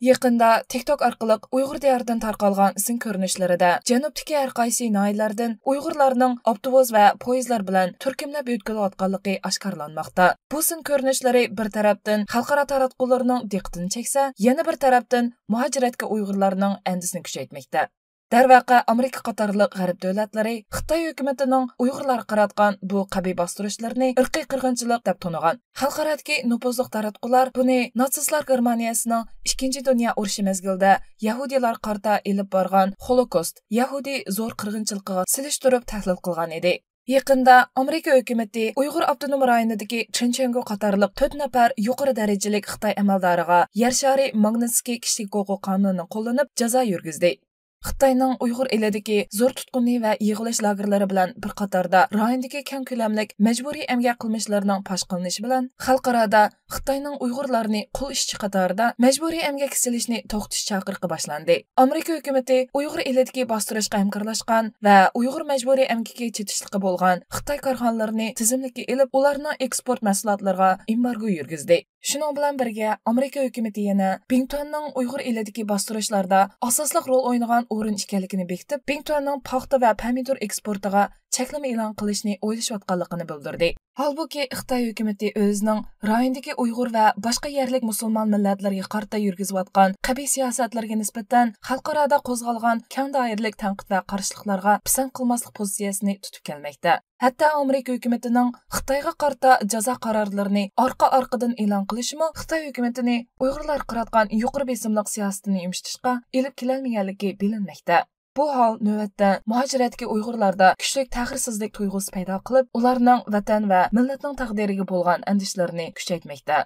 Yaqında TikTok orqali Uyg'ur diyaridan tarqalgan isim ko'rinishlarida janubdagi har qaysi noyalardan Uyg'urlarning avtobus va poyezdlar bilan turkumlab o'tkalayotganligi oshkorlanmoqda. Bu isim ko'rinishlari bir tarafdan xalqaro taratqularning diqqatini cheksa, yana bir tarafdan muhojiratga Uyg'urlarning andisini kuchaytmoqda. Darvaqa Amerika qatorliq g'arb davlatlari Xitoy hukumatining Uyg'urlar qaratgan bu qabiy bostirishlarni irqiy qirg'inchilik deb tonigan. Xalqaradagi nupuzli taratqular buni natsistlar Germaniyasining 2 dunyo urushi mezgilida Yahudilar qarta elib borgan Holokost, Yahudi zo'r qirg'inchiligiga silishtirib tahlil qilgan edi. Yaqında Amerika hukumati Uyg'ur avtonom rayonidagi Chinchongu qatorliq 4 nafar yuqori darajalik Xitoy amaldoriga yer shari Magnitsky kishilik huquq qonunini qo'llanib jazo yurgizdi. Xitoyning Uyg'ur elidagi zo'r tutqunni va yig'ilish lagerlari bilan bir qatorda rayondagi keng ko'lamlik majburiy emgak qilmishlarining fosh qilinishi bilan xalqarada Xitoyning Uyg'urlarni qul ishchi qatorida majburiy emgak silishni to'xtatish chaqiriqi boshlandi. Amerika hukumati Uyg'ur elidagi bostirishga hamkorlashgan va Uyg'ur majburiy emgakka chetishligi bo'lgan Xitoy korxonalarini tizimlikka ilib, ularning eksport mahsulotlariga embargo yurgizdi. Shuning bilan birga Amerika hukumati yana Bingtuanning Uyg'ur elidagi bostirishlarda asosli rol o'ynagan o'rin ekanligini bekitib, Bingtuanning paxta va pomidor eksportiga cheklama e'lon qilishni o'ylashayotganligini bildirdi. Halbuki Xitoy hukumati o'zining rayondagi Uyg'ur va boshqa yerlik musulmon millatlarga qarta yurgizayotgan qabiy siyosatlarga nisbatan xalqaroda qo'zg'algan keng doiralik tanqid va qarshiliklarga pisand qilmaslik pozitsiyasini tutib kelmoqda. Hatto Amerika hukumatining Xitoyga qarta jazo qarorlarini orqa-orqadan e'lon qilishimi Xitoy hukumatini Uyg'urlar qaratgan yuqori besimliq siyosatini yumshatishga elib kelolmaganligi bilinmoqda. Bu hol navbatda muhojiratga Uyg'urlarda kuchli ta'xirsizlik tuyg'usi paydo qilib, ularning vatan va millatning taqdiriga bo'lgan andishlarini kuchaytmoqda.